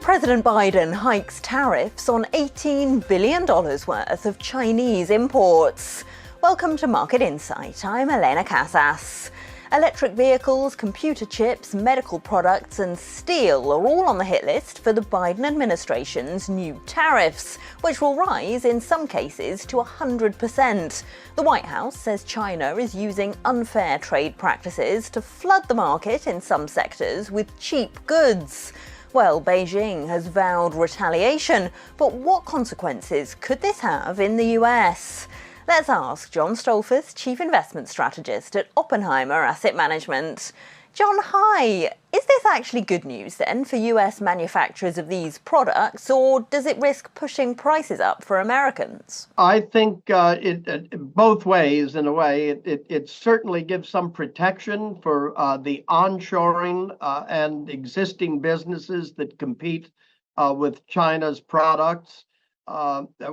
President Biden hikes tariffs on $18 billion worth of Chinese imports. Welcome to Market Insight. I'm Elena Casas. Electric vehicles, computer chips, medical products and steel are all on the hit list for the Biden administration's new tariffs, which will rise in some cases to 100%. The White House says China is using unfair trade practices to flood the market in some sectors with cheap goods. Well, Beijing has vowed retaliation, but what consequences could this have in the US? Let's ask John Stoltzfus, Chief Investment Strategist at Oppenheimer Asset Management. John, hi. Is this actually good news then for US manufacturers of these products, or does it risk pushing prices up for Americans? I think it both ways, in a way. It certainly gives some protection for the onshoring and existing businesses that compete with China's products.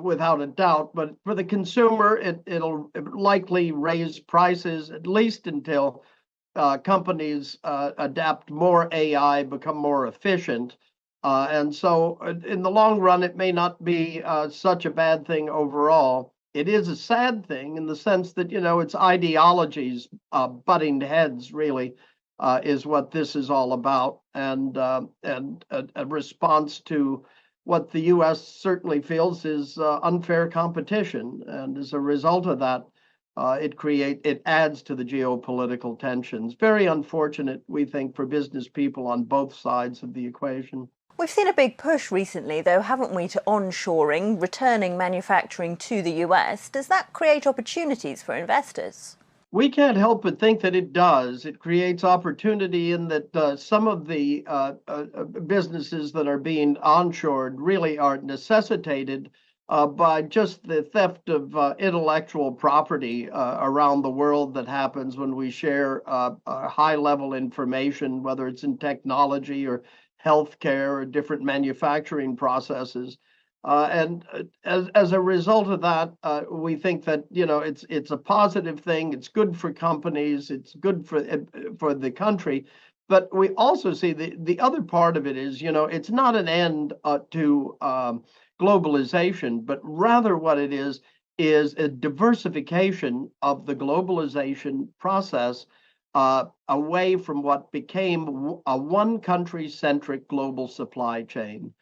Without a doubt, but for the consumer, it'll likely raise prices, at least until companies adapt more AI, become more efficient. And so in the long run, it may not be such a bad thing overall. It is a sad thing in the sense that, it's ideologies butting heads, really, is what this is all about, and a response to what the U.S. certainly feels is unfair competition, and as a result of that, it adds to the geopolitical tensions. Very unfortunate, we think, for business people on both sides of the equation. We've seen a big push recently, though, haven't we, to onshoring, returning manufacturing to the US. Does that create opportunities for investors? We can't help but think that it does. It creates opportunity in that some of the businesses that are being onshored really are necessitated by just the theft of intellectual property around the world that happens when we share high-level information, whether it's in technology or healthcare or different manufacturing processes. And as a result of that, we think that it's a positive thing. It's good for companies. It's good for the country. But we also see the other part of it is it's not an end to globalization, but rather what it is a diversification of the globalization process away from what became a one country centric global supply chain.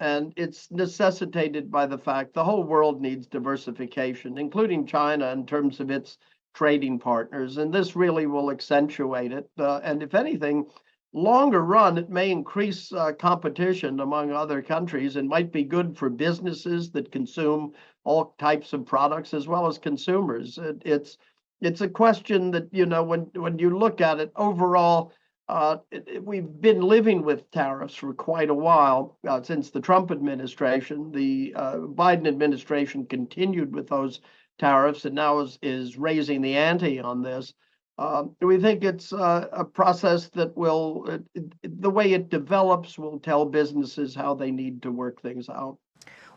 And it's necessitated by the fact the whole world needs diversification, including China in terms of its trading partners. And this really will accentuate it. And if anything, longer run, it may increase competition among other countries and might be good for businesses that consume all types of products as well as consumers. It's a question that, when you look at it overall, we've been living with tariffs for quite a while since the Trump administration. The Biden administration continued with those tariffs and now is raising the ante on this. We think it's a process that will, the way it develops, will tell businesses how they need to work things out.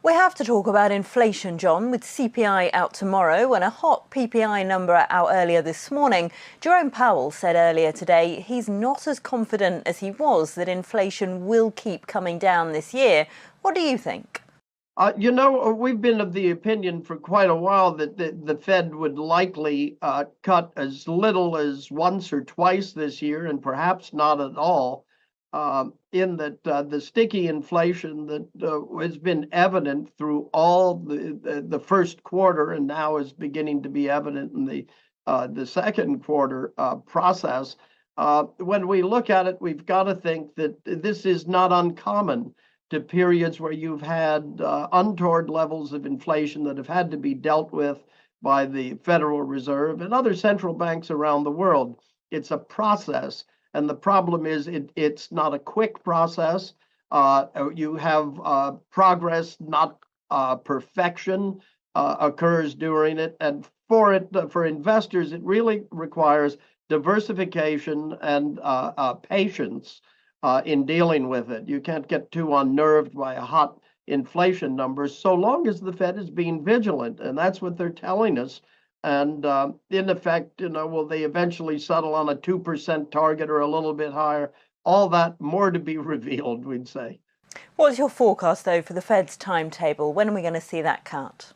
We have to talk about inflation, John, with CPI out tomorrow and a hot PPI number out earlier this morning. Jerome Powell said earlier today he's not as confident as he was that inflation will keep coming down this year. What do you think? We've been of the opinion for quite a while that the Fed would likely cut as little as once or twice this year, and perhaps not at all. In that the sticky inflation that has been evident through all the first quarter and now is beginning to be evident in the second quarter process. When we look at it, we've got to think that this is not uncommon to periods where you've had untoward levels of inflation that have had to be dealt with by the Federal Reserve and other central banks around the world. It's a process. And the problem is it's not a quick process. You have progress, not perfection occurs during it. And for investors, it really requires diversification and patience in dealing with it. You can't get too unnerved by a hot inflation number so long as the Fed is being vigilant. And that's what they're telling us. And in effect, will they eventually settle on a 2% target or a little bit higher? All that more to be revealed, we'd say. What's your forecast, though, for the Fed's timetable? When are we going to see that cut?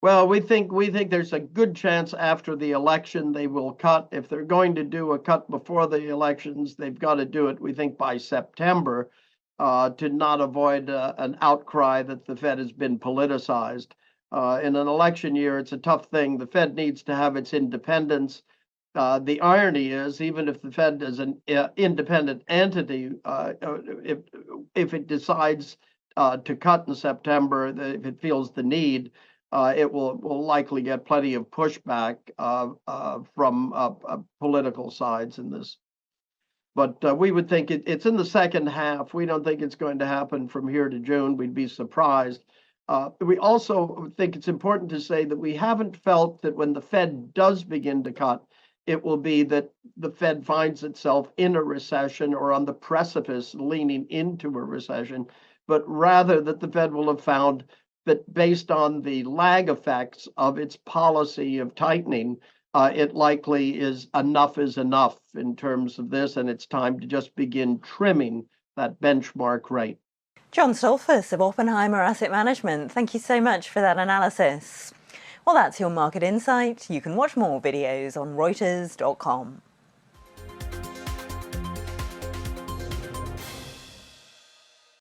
Well, we think there's a good chance after the election they will cut. If they're going to do a cut before the elections, they've got to do it, we think, by September, to not avoid an outcry that the Fed has been politicized. In an election year, it's a tough thing. The Fed needs to have its independence. The irony is, even if the Fed is an independent entity, if it decides to cut in September, if it feels the need, it will likely get plenty of pushback from political sides in this. But we would think it's in the second half. We don't think it's going to happen from here to June. We'd be surprised. We also think it's important to say that we haven't felt that when the Fed does begin to cut, it will be that the Fed finds itself in a recession or on the precipice leaning into a recession, but rather that the Fed will have found that based on the lag effects of its policy of tightening, it likely is enough in terms of this, and it's time to just begin trimming that benchmark rate. John Stoltzfus of Oppenheimer Asset Management, thank you so much for that analysis. Well, that's your market insight. You can watch more videos on Reuters.com.